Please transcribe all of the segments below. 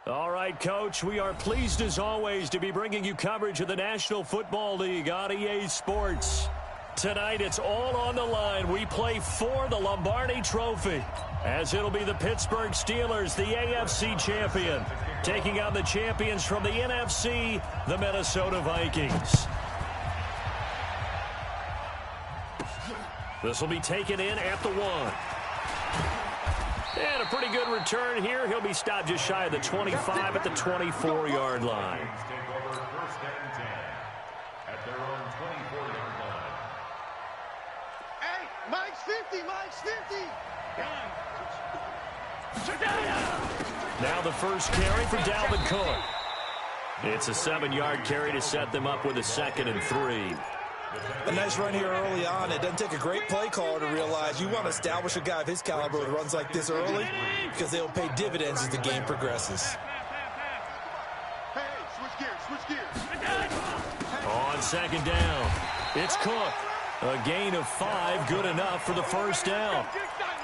All right, Coach, we are pleased as always to be bringing you coverage of the National Football League on EA Sports. Tonight, it's all on the line. We play for the Lombardi Trophy, as it'll be the Pittsburgh Steelers, the AFC champion, taking on the champions from the NFC, the Minnesota Vikings. This will be taken in at the 1. And a pretty good return here. He'll be stopped just shy of the 25 at the 24-yard line. Hey, Mike's 50, Mike's 50. Now the first carry for Dalvin Cook. It's a 7-yard carry to set them up with a 2nd and 3. A nice run here early on. It doesn't take a great play caller to realize you want to establish a guy of his caliber with runs like this early, because they'll pay dividends as the game progresses. Hey, switch gears. On 2nd down, it's Cook. A gain of 5, good enough for the first down.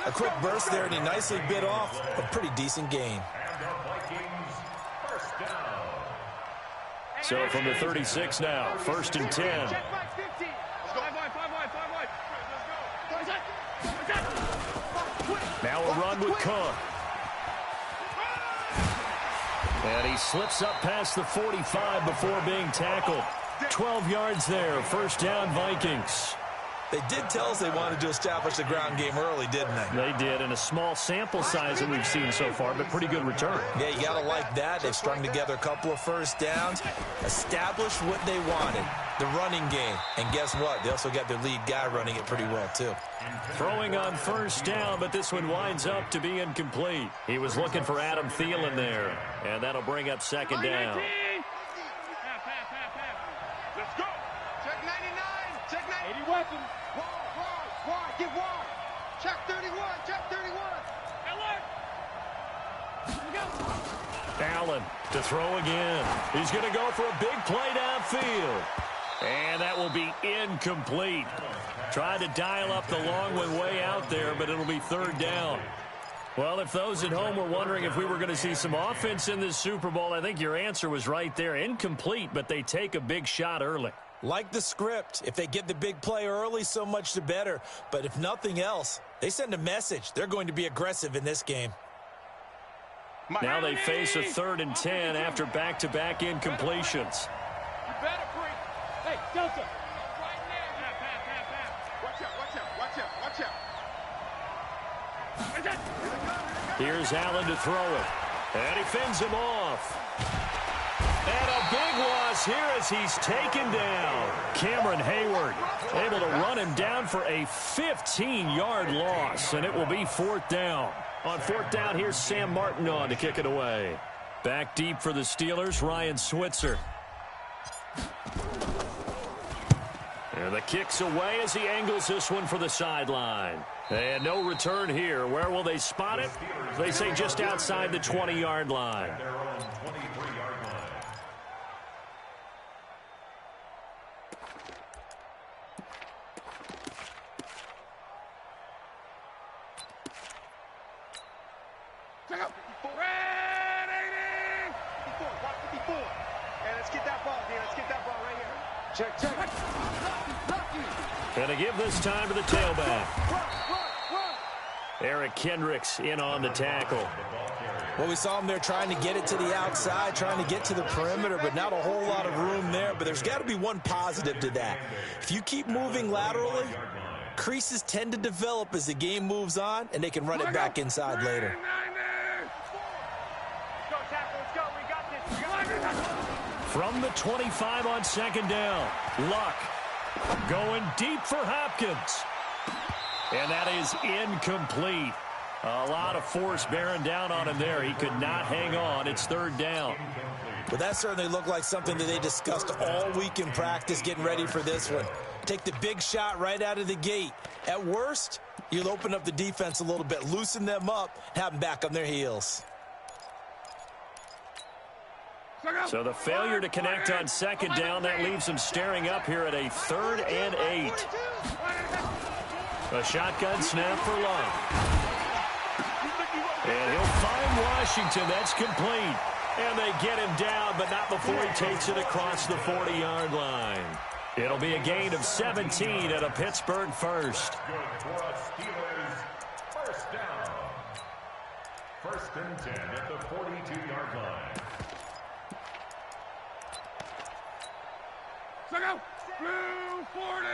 A quick burst there, and he nicely bit off a pretty decent gain. So from the 36 now, 1st and 10. Now a run with Cook. And he slips up past the 45 before being tackled. 12 yards there, 1st down Vikings. They did tell us they wanted to establish the ground game early, didn't they? They did, in a small sample size that we've seen so far, but pretty good return. Yeah, you got to like that. They've strung together a couple of first downs, established what they wanted, the running game. And guess what? They also got their lead guy running it pretty well, too. Throwing on 1st down, but this one winds up to be incomplete. He was looking for Adam Thielen there, and that'll bring up 2nd down. Let's go. Check 99. Check 90 weapons. Wide, get wide. Check 31, check 31. Allen to throw again. He's going to go for a big play downfield. And that will be incomplete. Tried to dial up the long one way out there, but it'll be 3rd down. Well, if those at home were wondering if we were going to see some offense in this Super Bowl, I think your answer was right there. Incomplete, but they take a big shot early. Like the script, if they get the big play early, so much the better. But if nothing else, they send a message. They're going to be aggressive in this game. Now they face a 3rd and 10 after back-to-back incompletions. You better bring. Hey, Delta. Right now. Watch out. Here's Allen to throw it. And he fends him off. And a big loss here as he's taken down. Cameron Hayward able to run him down for a 15-yard loss, and it will be 4th down. On 4th down, here's Sam Martin on to kick it away. Back deep for the Steelers, Ryan Switzer. And the kick's away as he angles this one for the sideline. And no return here. Where will they spot it? They say just outside the 20-yard line. Gonna give this time to the tailback. Eric Kendricks in on the tackle. Well, we saw him there trying to get it to the outside, trying to get to the perimeter, but not a whole lot of room there. But there's got to be one positive to that. If you keep moving laterally, creases tend to develop as the game moves on, and they can run it back inside later. From the 25 on 2nd down, Luck going deep for Hopkins. And that is incomplete. A lot of force bearing down on him there. He could not hang on. It's 3rd down. Well, that certainly looked like something that they discussed all week in practice getting ready for this one. Take the big shot right out of the gate. At worst, you'll open up the defense a little bit, loosen them up, have them back on their heels. So the failure to connect on 2nd down, that leaves them staring up here at a 3rd and 8. A shotgun snap for Luck. And he'll find Washington. That's complete. And they get him down, but not before he takes it across the 40-yard line. It'll be a gain of 17 at a Pittsburgh first. First down. First and 10 at the 42-yard line. Check out. Blue 40.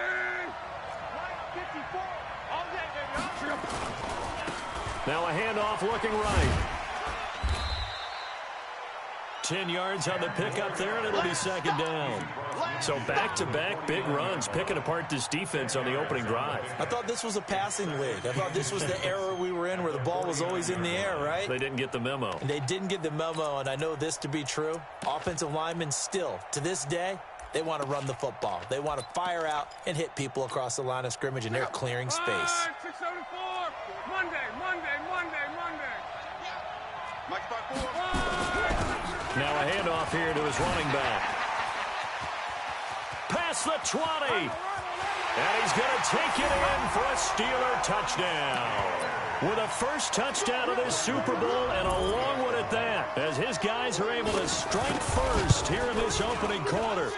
54. All day, baby. Now a handoff looking right. 10 yards on the pickup there, and it'll be second down. So back-to-back big runs, picking apart this defense on the opening drive. I thought this was a passing league. I thought this was the era we were in where the ball was always in the air, right? They didn't get the memo. And they didn't get the memo, and I know this to be true. Offensive linemen still, to this day, they want to run the football. They want to fire out and hit people across the line of scrimmage, and they're clearing space. 674. Monday. Mike 5-4. Now a handoff here to his running back. Past the 20. And he's going to take it in for a Steeler touchdown. With a first touchdown of this Super Bowl, and a long one at that, as his guys are able to strike first here in this opening quarter.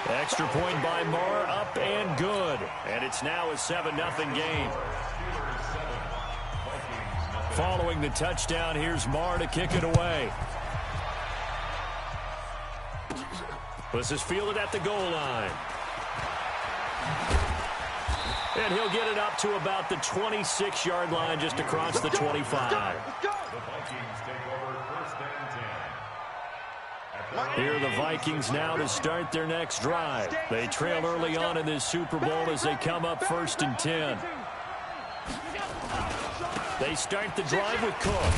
Extra point by Marr, up and good. And it's now a 7-0 game. Following the touchdown, here's Marr to kick it away. This is fielded at the goal line. And he'll get it up to about the 26-yard line, just across the 25. The Vikings take over first and 10. Here are the Vikings now to start their next drive. They trail early on in this Super Bowl as they come up first and 10. They start the drive with Cook.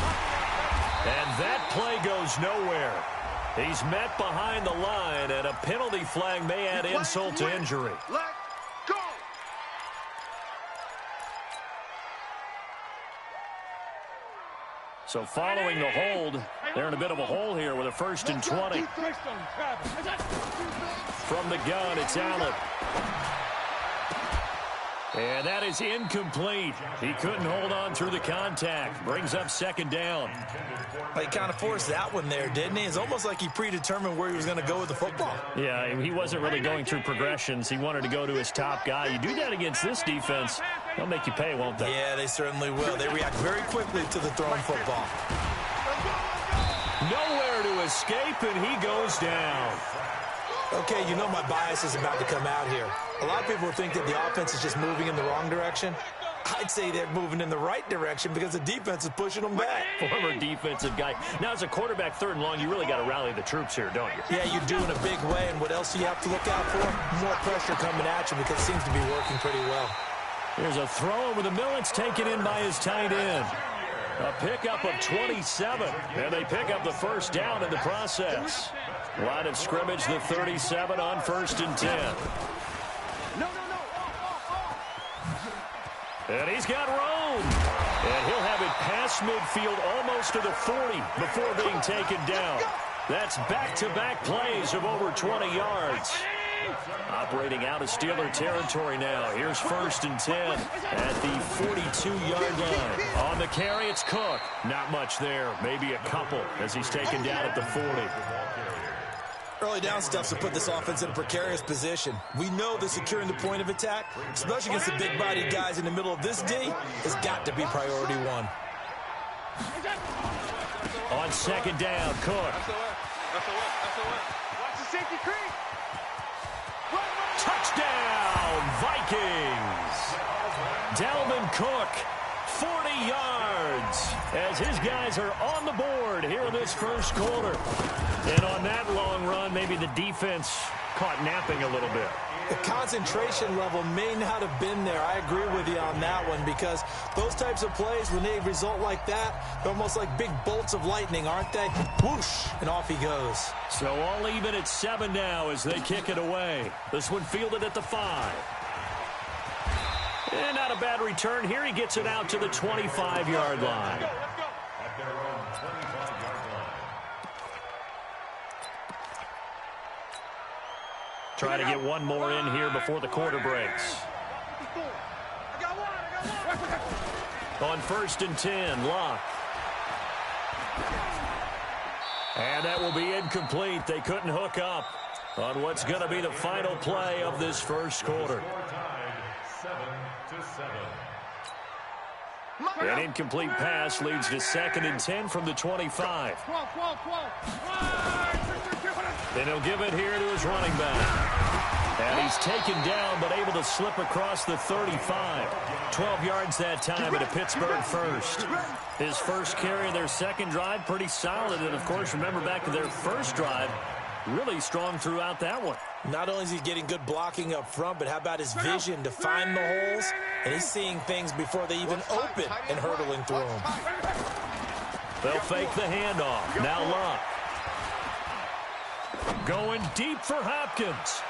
And that play goes nowhere. He's met behind the line, and a penalty flag may add insult to injury. Let go. So following the hold, they're in a bit of a hole here with a first and 20. From the gun, it's Allen. And that is incomplete. He couldn't hold on through the contact. Brings up second down. He kind of forced that one there, didn't he? It's almost like he predetermined where he was going to go with the football. Yeah, he wasn't really going through progressions. He wanted to go to his top guy. You do that against this defense, they'll make you pay, won't they? Yeah, they certainly will. They react very quickly to the thrown football. Nowhere to escape, and he goes down. Okay, you know my bias is about to come out here. A lot of people think that the offense is just moving in the wrong direction. I'd say they're moving in the right direction because the defense is pushing them back. Former defensive guy. Now, as a quarterback, third and long, you really got to rally the troops here, don't you? Yeah, you do in a big way, and what else do you have to look out for? More pressure coming at you because it seems to be working pretty well. Here's a throw over the middle. It's taken in by his tight end. A pickup of 27, and they pick up the first down in the process. Line of scrimmage, the 37 on first and 10. And he's got room. And he'll have it past midfield almost to the 40 before being taken down. That's back-to-back plays of over 20 yards. Operating out of Steeler territory now. Here's first and 10 at the 42-yard line. On the carry, it's Cook. Not much there. Maybe a couple as he's taken down at the 40. Early down stuff's to put this offense in a precarious position. We know that securing the point of attack, especially against the big-bodied guys in the middle of this D, has got to be priority one. On second down, Cook. Watch the safety creep. Touchdown, Vikings. Dalvin Cook, 40 yards, as his guys are on the board here in this first quarter. And on that long run, maybe the defense caught napping a little bit. The concentration level may not have been there. I agree with you on that one because those types of plays, when they result like that, they're almost like big bolts of lightning, aren't they? Whoosh, and off he goes. So all even at 7 now as they kick it away. This one fielded at the 5. And not a bad return here. He gets it out to the 25-yard line. At their own 25-yard line. Try to get one more in here before the quarter breaks. On first and 10, Locke. And that will be incomplete. They couldn't hook up on what's going to be the final play of this first quarter. 7-7. An incomplete pass leads to 2nd and 10 from the 25. Then he'll give it here to his running back. And he's taken down but able to slip across the 35. 12 yards that time at a Pittsburgh first. His first carry of their second drive, pretty solid. And, of course, remember back to their first drive, really strong throughout that one. Not only is he getting good blocking up front, but how about his vision to find the holes? And he's seeing things before they even open and hurtling through them. They'll fake the handoff. Now Luck. Going deep for Hopkins.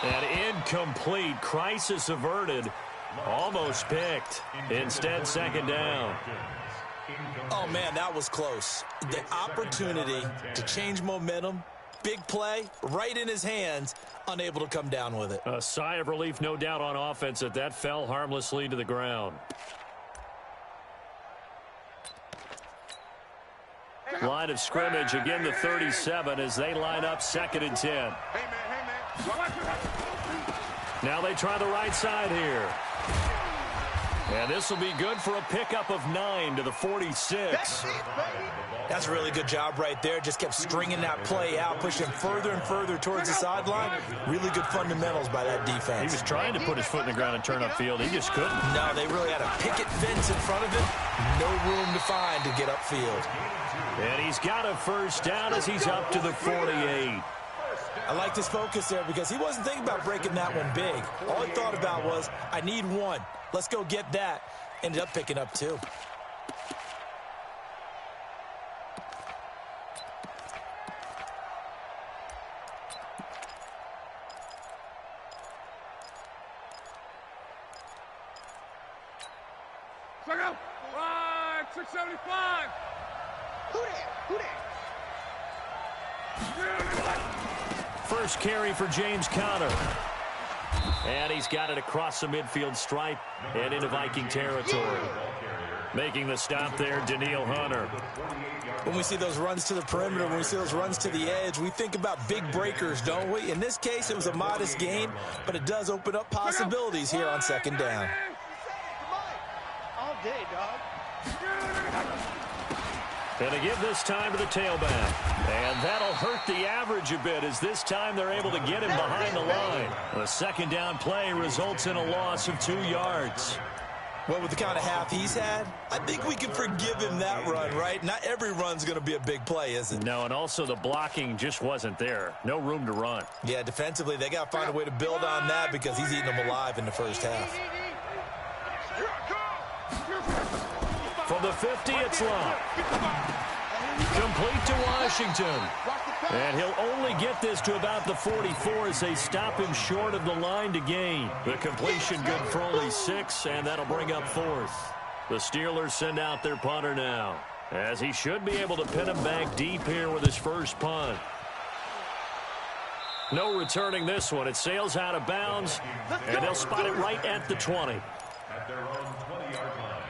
And incomplete. Crisis averted. Almost picked. Instead, 2nd down. Oh, man, that was close. The opportunity to change momentum, big play, right in his hands, unable to come down with it. A sigh of relief, no doubt, on offense that fell harmlessly to the ground. Line of scrimmage, again the 37 as they line up 2nd and 10. Now they try the right side here. And this will be good for a pickup of 9 to the 46. That's a really good job right there. Just kept stringing that play out, pushing further and further towards the sideline. Really good fundamentals by that defense. He was trying to put his foot in the ground and turn upfield. He just couldn't. No, they really had a picket fence in front of him. No room to find to get upfield. And he's got a first down as he's up to the 48. I liked his focus there because he wasn't thinking about breaking that one big. All he thought about was, I need one. Let's go get that. Ended up picking up 2. Check out. 675. Who that? First carry for James Conner. And he's got it across the midfield stripe and into Viking territory. Making the stop there, Daniil Hunter. When we see those runs to the perimeter, when we see those runs to the edge, we think about big breakers, don't we? In this case, it was a modest gain, but it does open up possibilities here on 2nd down. All day, dog. And they give this time to the tailback. And that'll hurt the average a bit as this time they're able to get him behind the line. The 2nd down play results in a loss of 2 yards. Well, with the kind of half he's had, I think we can forgive him that run, right? Not every run's going to be a big play, is it? No, and also the blocking just wasn't there. No room to run. Yeah, defensively, they got to find a way to build on that because he's eating them alive in the first half. From the 50, it's Luck. Complete to Washington. And he'll only get this to about the 44 as they stop him short of the line to gain. The completion good for only 6, and that'll bring up 4th. The Steelers send out their punter now, as he should be able to pin him back deep here with his first punt. No returning this one. It sails out of bounds, and they'll spot it right at the 20. At their own 20-yard line.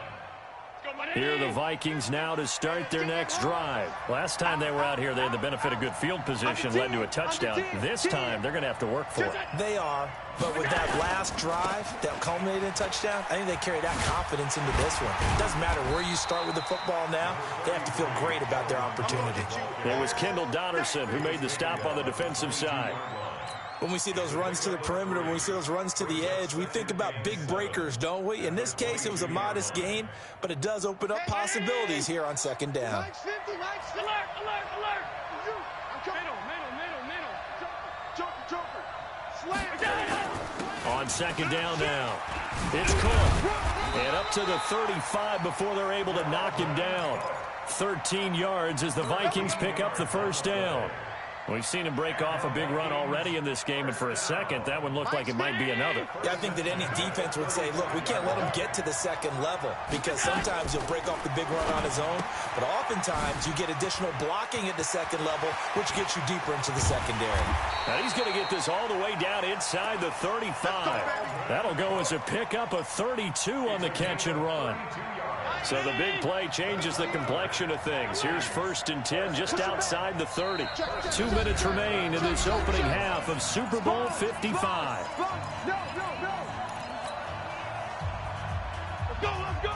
Here are the Vikings now to start their next drive. Last time they were out here, they had the benefit of good field position, led to a touchdown. This time, they're going to have to work for it. They are, but with that last drive that culminated in a touchdown, I think they carry that confidence into this one. It doesn't matter where you start with the football now. They have to feel great about their opportunity. It was Kendall Donnerson who made the stop on the defensive side. When we see those runs to the perimeter, when we see those runs to the edge, we think about big breakers, don't we? In this case, it was a modest gain, but it does open up possibilities here on 2nd down. Alert! Middle. Joker. Slam. On 2nd down now, it's Cook. And up to the 35 before they're able to knock him down. 13 yards as the Vikings pick up the first down. We've seen him break off a big run already in this game, and for a second, that one looked like it might be another. Yeah, I think that any defense would say, look, we can't let him get to the 2nd level because sometimes he'll break off the big run on his own, but oftentimes you get additional blocking at the 2nd level, which gets you deeper into the secondary. Now he's going to get this all the way down inside the 35. That'll go as a pickup of 32 on the catch and run. So the big play changes the complexion of things. Here's 1st and 10 just outside the 30. 2 minutes remain in this opening half of Super Bowl 55. Let's go!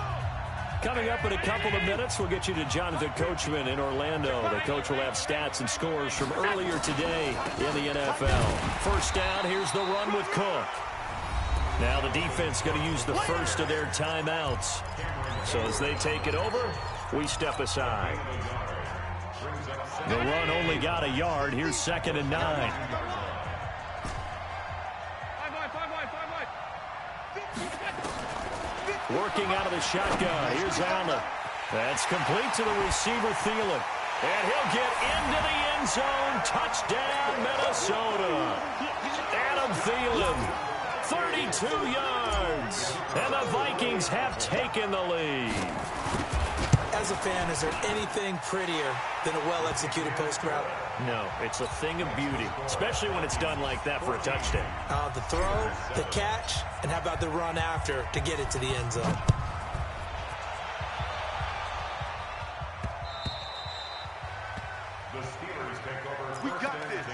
Coming up in a couple of minutes, we'll get you to Jonathan Coachman in Orlando. The coach will have stats and scores from earlier today in the NFL. First down, here's the run with Cook. Now the defense going to use the first of their timeouts. So as they take it over, we step aside. The run only got a yard. Here's 2nd and 9. Working out of the shotgun. Here's Allen. That's complete to the receiver, Thielen. And he'll get into the end zone. Touchdown, Minnesota. Adam Thielen. 32 yards. And the Vikings have taken the lead. As a fan, is there anything prettier than a well-executed post route? No, it's a thing of beauty, especially when it's done like that for a touchdown. The throw, the catch, and how about the run after to get it to the end zone? The Steelers take over. We got this.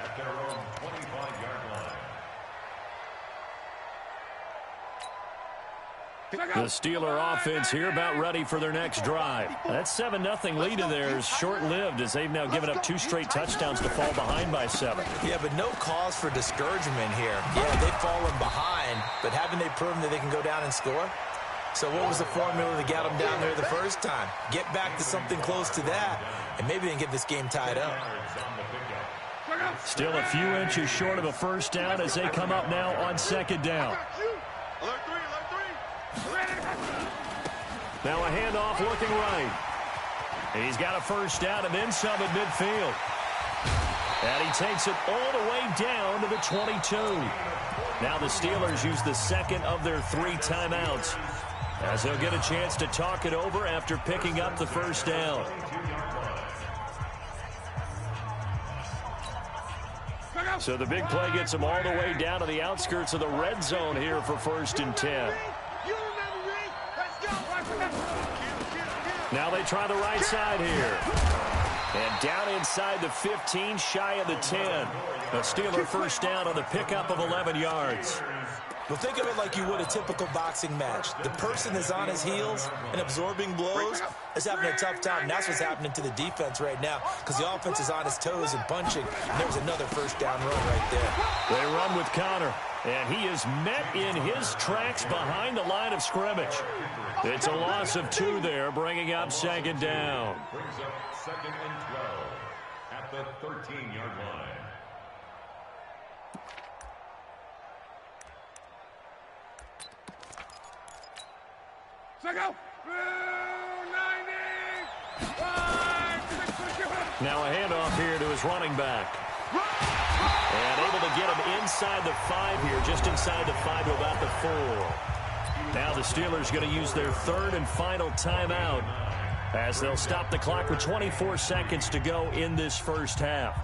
At their own 25-yard line. The Steeler offense here about ready for their next drive. That 7-0 lead of theirs short-lived as they've now given up 2 straight touchdowns to fall behind by 7. Yeah, but no cause for discouragement here. Yeah, they've fallen behind, but haven't they proven that they can go down and score? So what was the formula that got them down there the first time? Get back to something close to that, and maybe they can get this game tied up. Still a few inches short of a first down as they come up now on 2nd down. Now a handoff looking right. And he's got a first down and then some at midfield. And he takes it all the way down to the 22. Now the Steelers use the second of their 3 timeouts as they'll get a chance to talk it over after picking up the first down. So the big play gets them all the way down to the outskirts of the red zone here for 1st and 10. Now they try the right side here. And down inside the 15, shy of the 10. A Steeler first down on the pickup of 11 yards. Well, think of it like you would a typical boxing match. The person is on his heels and absorbing blows is having a tough time. And that's what's happening to the defense right now because the offense is on his toes and punching. And there's another first down run right there. They run with Connor, and he is met in his tracks behind the line of scrimmage. It's a loss of 2 there, bringing up 2nd down. Brings up 2nd and 12 at the 13-yard line. Now a handoff here to his running back. And able to get him inside the 5 here, just inside the 5 to about the 4. Now the Steelers going to use their 3rd and final timeout as they'll stop the clock with 24 seconds to go in this first half.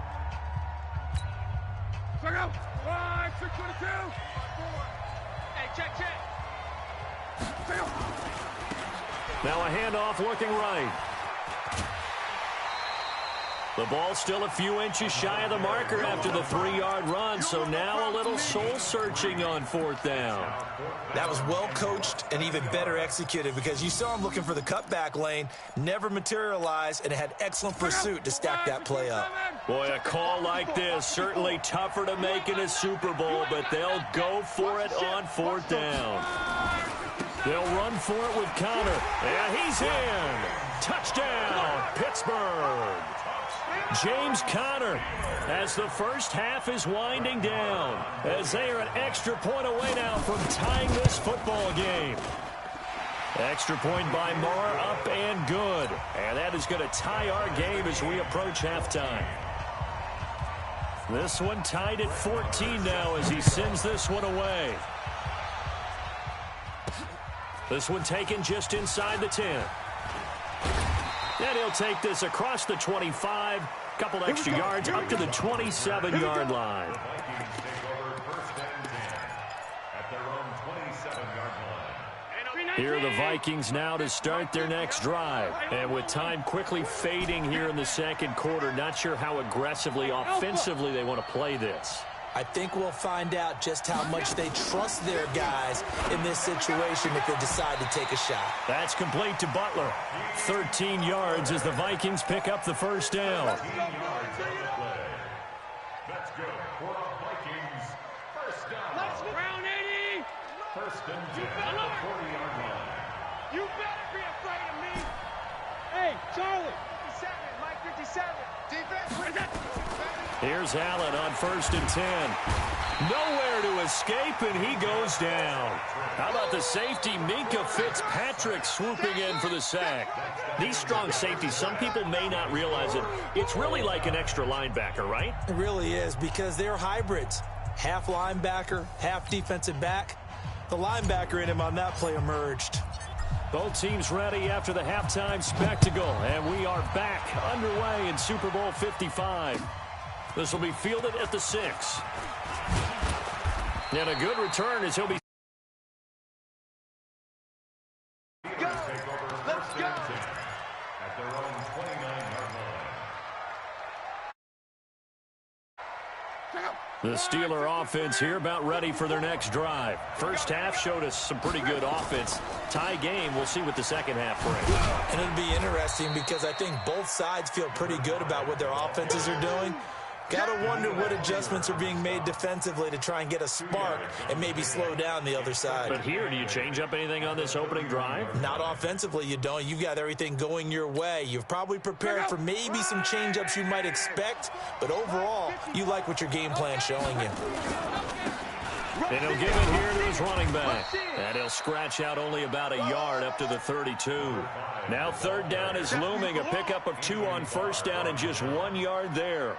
Now a handoff looking right. The ball still a few inches shy of the marker after the 3-yard run, so now a little soul-searching on 4th down. That was well coached and even better executed because you saw him looking for the cutback lane, never materialized, and had excellent pursuit to stack that play up. Boy, a call like this, certainly tougher to make in a Super Bowl, but they'll go for it on 4th down. They'll run for it with Connor, and he's in. Touchdown, Pittsburgh. James Conner as the first half is winding down as they are an extra point away now from tying this football game. Extra point by Marr, up and good. And that is going to tie our game as we approach halftime. This one tied at 14 now as he sends this one away. This one taken just inside the 10. And he'll take this across the 25, couple extra yards up to the 27-yard line. The Vikings take over 1st and 10 at their own 27-yard line. Here are the Vikings now to start their next drive. And with time quickly fading here in the second quarter, not sure how aggressively, offensively they want to play this. I think we'll find out just how much they trust their guys in this situation if they decide to take a shot. That's complete to Butler. 13 yards as the Vikings pick up the first down. Let's go for the Vikings. First down. Let's round 80. First and 10 at the 40-yard line. You better be afraid of me. Hey, Charlie. 57, Mike 57. Defense. Here's Allen on first and 10. Nowhere to escape, and he goes down. How about the safety, Minka Fitzpatrick, swooping in for the sack. These strong safeties, some people may not realize it. It's really like an extra linebacker, right? It really is, because they're hybrids. Half linebacker, half defensive back. The linebacker in him on that play emerged. Both teams ready after the halftime spectacle, and we are back underway in Super Bowl 55. This will be fielded at the 6. And a good return as he'll be. Let's go. At their own 29-yard line. The Steeler offense here about ready for their next drive. First half showed us some pretty good offense. Tie game, we'll see what the second half brings. And it'll be interesting because I think both sides feel pretty good about what their offenses are doing. Gotta wonder what adjustments are being made defensively to try and get a spark and maybe slow down the other side. But here, do you change up anything on this opening drive? Not offensively, you don't. You've got everything going your way. You've probably prepared for maybe some change-ups you might expect, but overall, you like what your game plan's showing you. And he'll give it here to his running back. And he'll scratch out only about a yard up to the 32. Now third down is looming. A pickup of 2 on first down and just 1 yard there.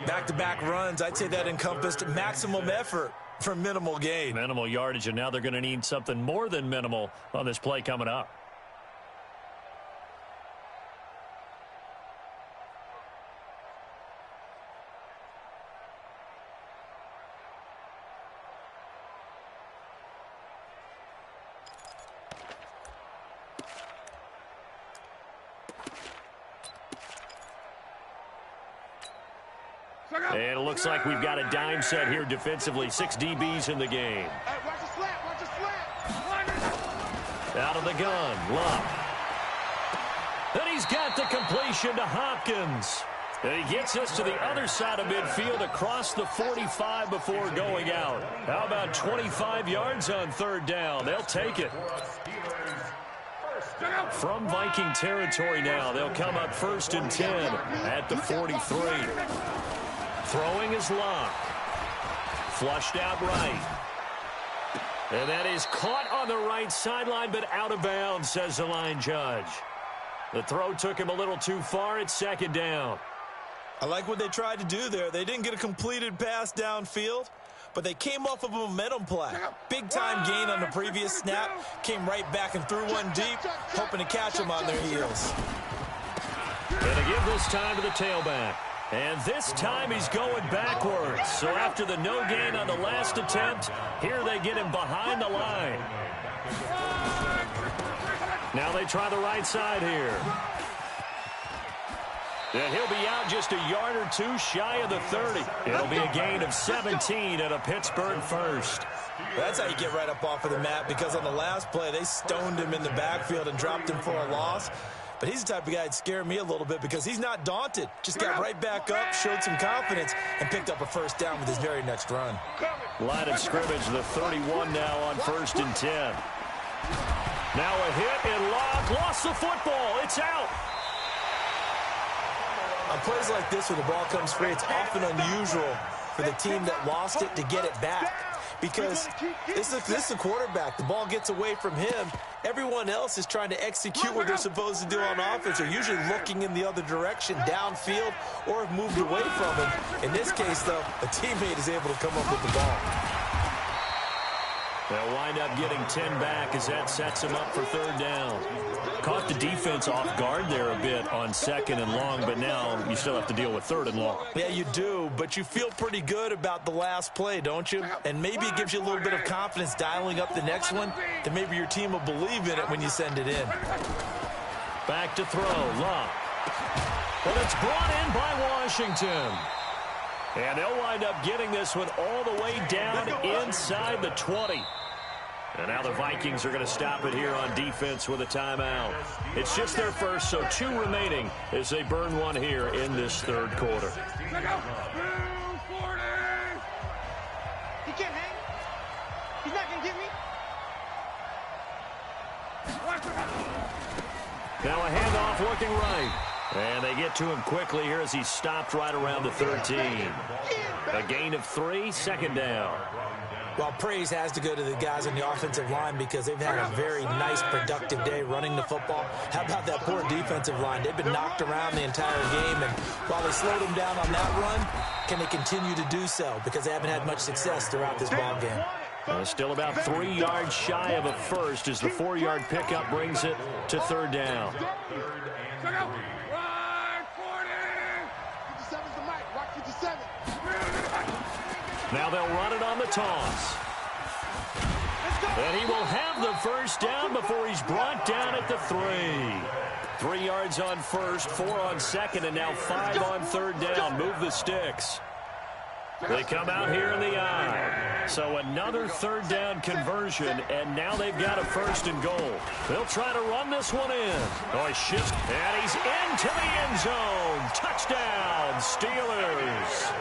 Back-to-back runs, I'd say that encompassed maximum effort for minimal gain. Minimal yardage, and now they're going to need something more than minimal on this play coming up. And it looks like we've got a dime set here defensively. 6 DBs in the game. Watch the slant. Watch the slant. Out of the gun, Luck. Then he's got the completion to Hopkins. And he gets us to the other side of midfield across the 45 before going out. How about 25 yards on third down? They'll take it. From Viking territory now, they'll come up first and 10 at the 43. Throwing is Luck. Flushed out right. And that is caught on the right sideline, but out of bounds, says the line judge. The throw took him a little too far. It's second down. I like what they tried to do there. They didn't get a completed pass downfield, but they came off of a momentum play. Big-time gain on the previous snap. Came right back and threw one deep, hoping to catch them on their heels. And to give this time to the tailback. And this time he's going backwards. So after the no gain on the last attempt, here they get him behind the line. Now they try the right side here. And he'll be out just a yard or two shy of the 30. It'll be a gain of 17 at a Pittsburgh first. That's how you get right up off of the mat, because on the last play, they stoned him in the backfield and dropped him for a loss. But he's the type of guy that'd scare me a little bit because he's not daunted. Just got right back up, showed some confidence, and picked up a first down with his very next run. Line of scrimmage, the 31 now on first and 10. Now a hit and Locke lost the football. It's out. On plays like this where the ball comes free, it's often unusual for the team that lost it to get it back. Because this is the quarterback. The ball gets away from him. Everyone else is trying to execute what they're supposed to do on offense. They're usually looking in the other direction, downfield, or have moved away from him. In this case, though, a teammate is able to come up with the ball. They'll wind up getting 10 back as that sets them up for third down. Caught the defense off guard there a bit on second and long, but now you still have to deal with third and long. Yeah, you do, but you feel pretty good about the last play, don't you? And maybe it gives you a little bit of confidence dialing up the next one, that maybe your team will believe in it when you send it in. Back to throw, Love. Well, it's brought in by Washington. And they'll wind up getting this one all the way down inside the 20. And now the Vikings are going to stop it here on defense with a timeout. It's just their first, so 2 remaining as they burn one here in this third quarter. He can't hang. He's not going to get me. Now a handoff looking right. And they get to him quickly here as he's stopped right around the 13. A gain of 3, second down. Well, praise has to go to the guys on the offensive line because they've had a very nice, productive day running the football. How about that poor defensive line? They've been knocked around the entire game, and while they slowed them down on that run, can they continue to do so? Because they haven't had much success throughout this ball game. Still about 3 yards shy of a first as the 4-yard pickup brings it to third down. Now they'll run it on the toss. And he will have the first down before he's brought down at the 3. 3 yards on first, 4 on second, and now 5 on third down. Move the sticks. They come out here in the eye. So another third down conversion, and now they've got a first and goal. They'll try to run this one in. Oh, he shifts, and he's into the end zone. Touchdown, Steelers.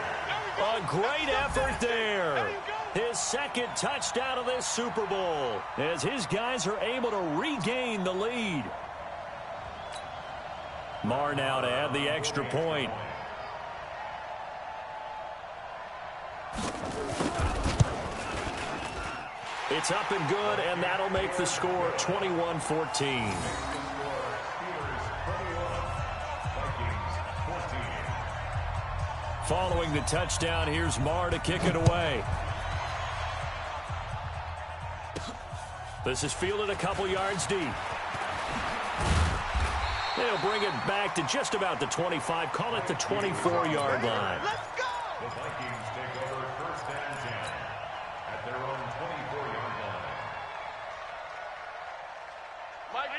A great effort there. His second touchdown of this Super Bowl as his guys are able to regain the lead. Marr now to add the extra point. It's up and good, and that'll make the score 21-14. Following the touchdown, here's Marr to kick it away. This is fielded a couple yards deep. They'll bring it back to just about the 25, call it the 24-yard line. Let's go! The Vikings take over first and 10 at their own 24-yard line.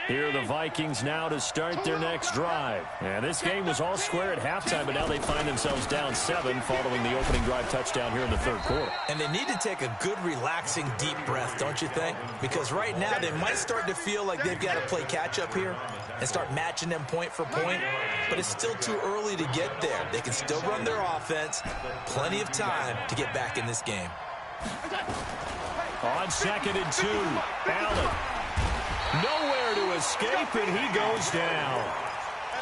Here are the Vikings now to start their next drive. And this game was all square at halftime, but now they find themselves down 7 following the opening drive touchdown here in the third quarter. And they need to take a good, relaxing, deep breath, don't you think? Because right now they might start to feel like they've got to play catch-up here and start matching them point for point, but it's still too early to get there. They can still run their offense. Plenty of time to get back in this game. On 2nd and 2, Allen. Nowhere to escape, and he goes down.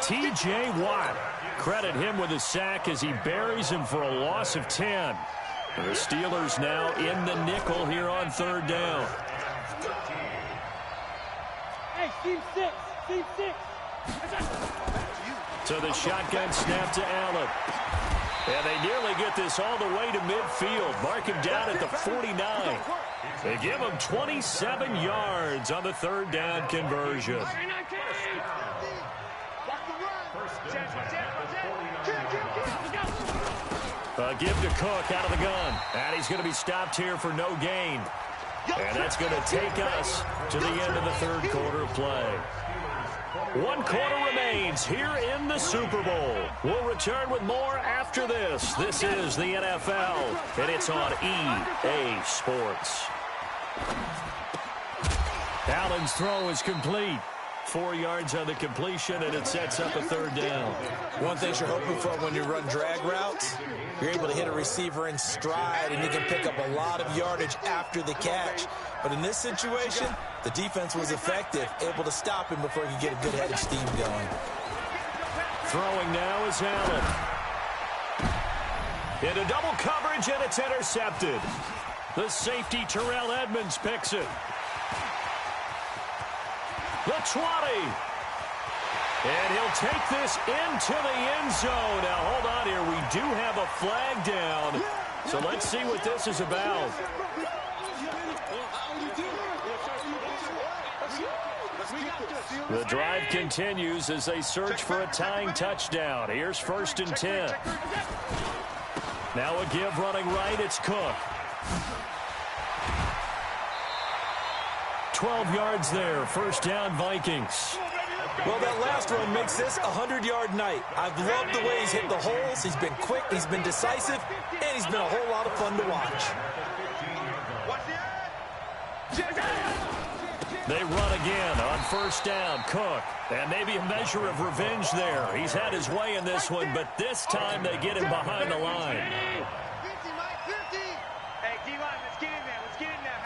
T.J. Watt. Credit him with a sack as he buries him for a loss of 10. The Steelers now in the nickel here on third down. Hey, team 6. Team 6. So the shotgun snap to Allen. And they nearly get this all the way to midfield. Mark him down at the 49. They give him 27 yards on the third down conversion. A give to Cook out of the gun. And he's going to be stopped here for no gain. And that's going to take us to the end of the third quarter of play. 1 quarter remains here in the Super Bowl. We'll return with more after this. This is the NFL, and it's on EA Sports. Allen's throw is complete. 4 yards on the completion, and it sets up a third down. One thing you're hoping for when you run drag routes, you're able to hit a receiver in stride, and you can pick up a lot of yardage after the catch. But in this situation, the defense was effective, able to stop him before he could get a good head of steam going. Throwing now is Allen. Into double coverage, and it's intercepted. The safety, Terrell Edmonds, picks it. The 20. And he'll take this into the end zone. Now, hold on here. We do have a flag down. So let's see what this is about. The drive continues as they search for a tying touchdown. Here's 1st and 10. Now a give running right. It's Cook. 12 yards there. 1st down, Vikings. Well, that last run makes this a 100-yard night. I've loved the way he's hit the holes. He's been quick, he's been decisive, and he's been a whole lot of fun to watch. They run again on 1st down. Cook. And maybe a measure of revenge there. He's had his way in this one, but this time they get him behind the line. Hey, D-line, let's get in there. Let's get in there.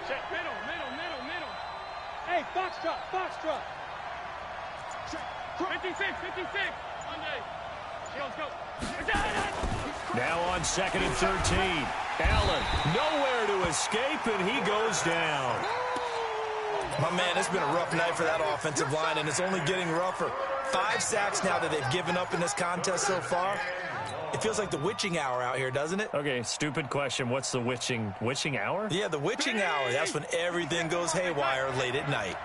Check. Middle. Hey, foxtrot. 56. Monday. Let's go. Now on 2nd and 13. Allen nowhere to escape, and he goes down. My man, it's been a rough night for that offensive line, and it's only getting rougher. 5 sacks now that they've given up in this contest so far. It feels like the witching hour out here, doesn't it? Okay, stupid question. What's the witching hour? Yeah, the witching hour. That's when everything goes haywire late at night.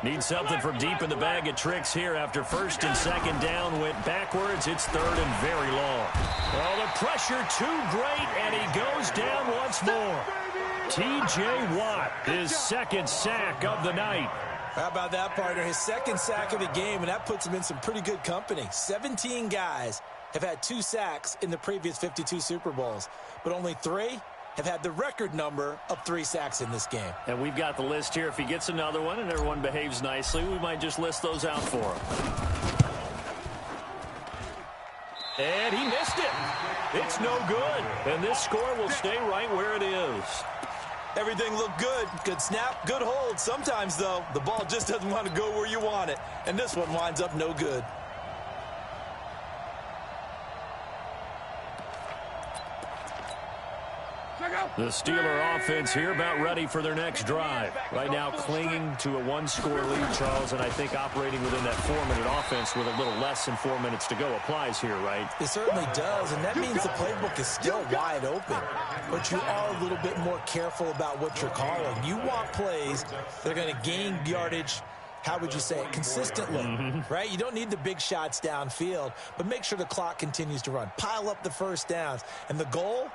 Need something from deep in the bag of tricks here after 1st and 2nd down went backwards. It's 3rd and very long. Well, the pressure too great, and he goes down once more. T.J. Watt, his 2nd sack of the night. How about that, partner? His 2nd sack of the game, and that puts him in some pretty good company. 17 guys have had 2 sacks in the previous 52 Super Bowls, but only 3 have had the record number of 3 sacks in this game. And we've got the list here. If he gets another one and everyone behaves nicely, we might just list those out for him. And he missed it. It's no good. And this score will stay right where it is. Everything looked good. Good snap, good hold. Sometimes, though, the ball just doesn't want to go where you want it. And this one winds up no good. The Steeler offense here about ready for their next drive. Right now clinging to a 1-score lead, Charles, and I think operating within that 4-minute offense with a little less than 4 minutes to go applies here, right? It certainly does, and that means the playbook is still wide open. But you are a little bit more careful about what you're calling. You want plays that are going to gain yardage, how would you say it, consistently, right? You don't need the big shots downfield, but make sure the clock continues to run. Pile up the 1st downs, and the goal,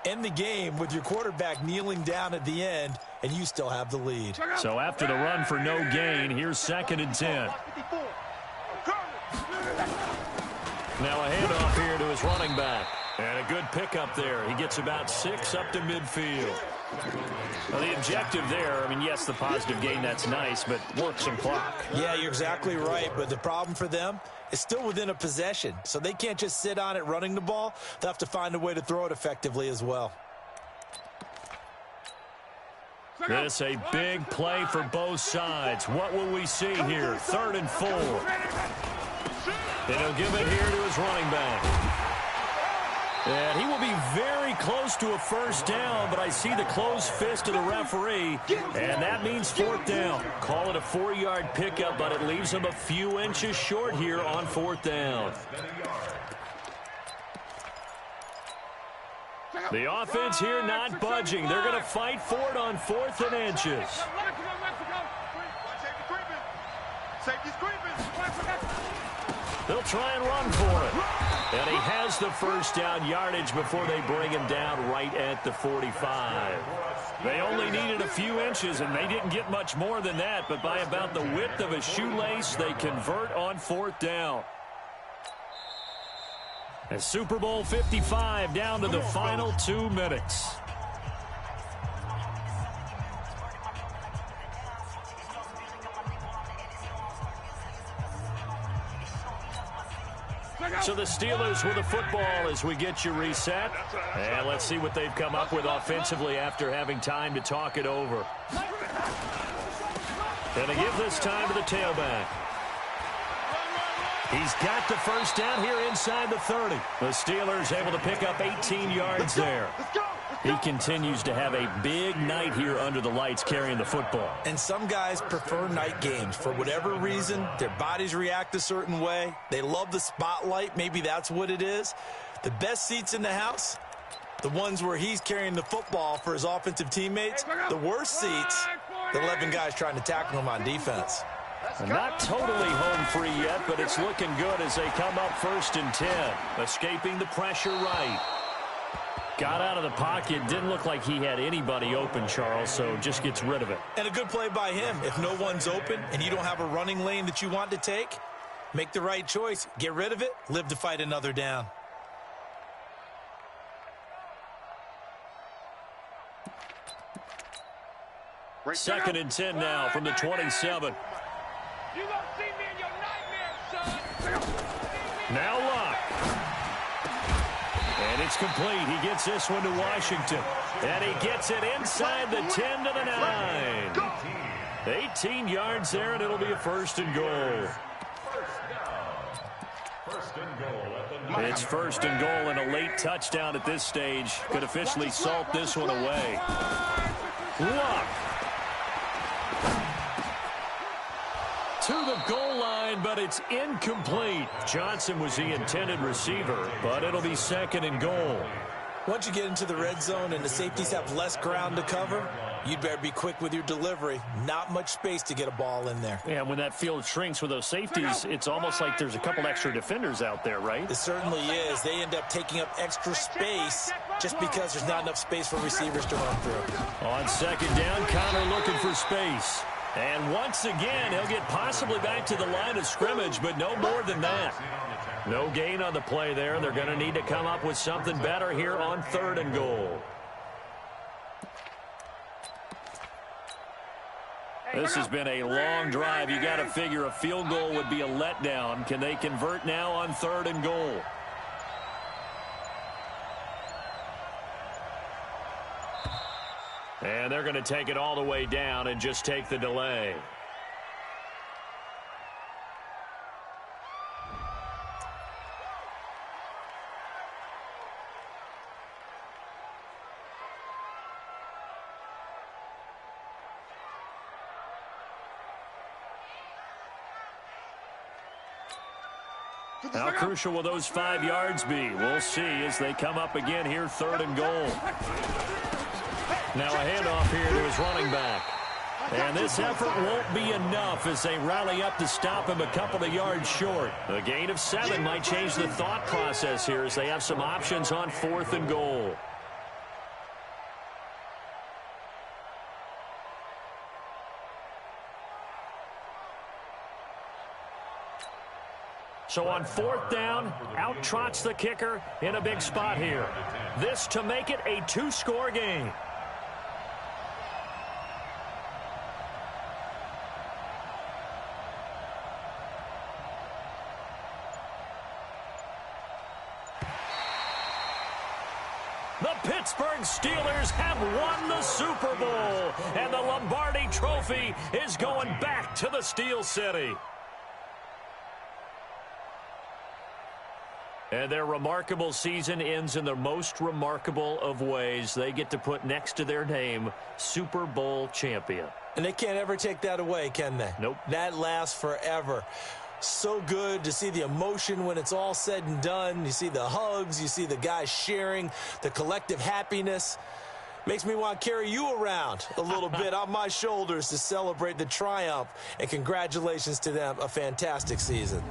end the game with your quarterback kneeling down at the end, and you still have the lead. So after the run for no gain, here's 2nd and 10. Now a handoff here to his running back. And a good pickup there. He gets about 6 up to midfield. Well, the objective there, I mean, yes, the positive gain, that's nice, but work some clock. Yeah, you're exactly right, but the problem for them is still within a possession, so they can't just sit on it running the ball. They'll have to find a way to throw it effectively as well. This a big play for both sides. What will we see here? 3rd and 4. And he'll give it here to his running back. And he will be very close to a 1st down, but I see the closed fist of the referee, and that means 4th down. Call it a 4-yard pickup, but it leaves him a few inches short here on 4th down. The offense here not budging. They're going to fight for it on 4th and inches. They'll try and run for it. And he has the 1st down yardage before they bring him down right at the 45. They only needed a few inches, and they didn't get much more than that. But by about the width of a shoelace, they convert on 4th down. And Super Bowl 55 down to the final 2 minutes. So the Steelers with the football as we get you reset. And let's see what they've come up with offensively after having time to talk it over. And they give this time to the tailback. He's got the 1st down here inside the 30. The Steelers able to pick up 18 yards there. He continues to have a big night here under the lights carrying the football. And some guys prefer night games. For whatever reason, their bodies react a certain way. They love the spotlight. Maybe that's what it is. The best seats in the house, The ones where he's carrying the football for his offensive teammates, the worst seats, the 11 guys trying to tackle him on defense. Not totally home free yet, but it's looking good as they come up 1st and 10. Escaping the pressure right. Got out of the pocket. Didn't look like he had anybody open, Charles, so just gets rid of it. And a good play by him. If no one's open and you don't have a running lane that you want to take, make the right choice. Get rid of it. Live to fight another down. Second and 10 now from the 27. You gonna see me in your nightmares, son. Now Luck. And it's complete. He gets this one to Washington. And he gets it inside the 10 to the 9. 18 yards there, and it'll be a 1st and goal. It's 1st and goal, and a late touchdown at this stage could officially salt this one away. Luck. To the goal line, but it's incomplete. Johnson was the intended receiver, but it'll be 2nd and goal. Once you get into the red zone and the safeties have less ground to cover, you'd better be quick with your delivery. Not much space to get a ball in there. Yeah, when that field shrinks with those safeties, it's almost like there's a couple extra defenders out there, right? It certainly is. They end up taking up extra space just because there's not enough space for receivers to run through. On 2nd down, Connor looking for space. And once again, he'll get possibly back to the line of scrimmage, but no more than that. No gain on the play there. They're going to need to come up with something better here on 3rd and goal. This has been a long drive. You got to figure a field goal would be a letdown. Can they convert now on 3rd and goal? And they're going to take it all the way down and just take the delay. How crucial will those 5 yards be? We'll see as they come up again here, 3rd and goal. Now a handoff here to his running back. And this effort won't be enough as they rally up to stop him a couple of yards short. A gain of 7 might change the thought process here as they have some options on 4th and goal. So on 4th down, out trots the kicker in a big spot here. This to make it a 2-score game. The Pittsburgh Steelers have won the Super Bowl, and the Lombardi Trophy is going back to the Steel City. And their remarkable season ends in the most remarkable of ways. They get to put next to their name, Super Bowl champion. And they can't ever take that away, can they? Nope. That lasts forever. So good to see the emotion when it's all said and done. You see the hugs, you see the guys sharing, the collective happiness. Makes me want to carry you around a little bit on my shoulders to celebrate the triumph. And congratulations to them, a fantastic season.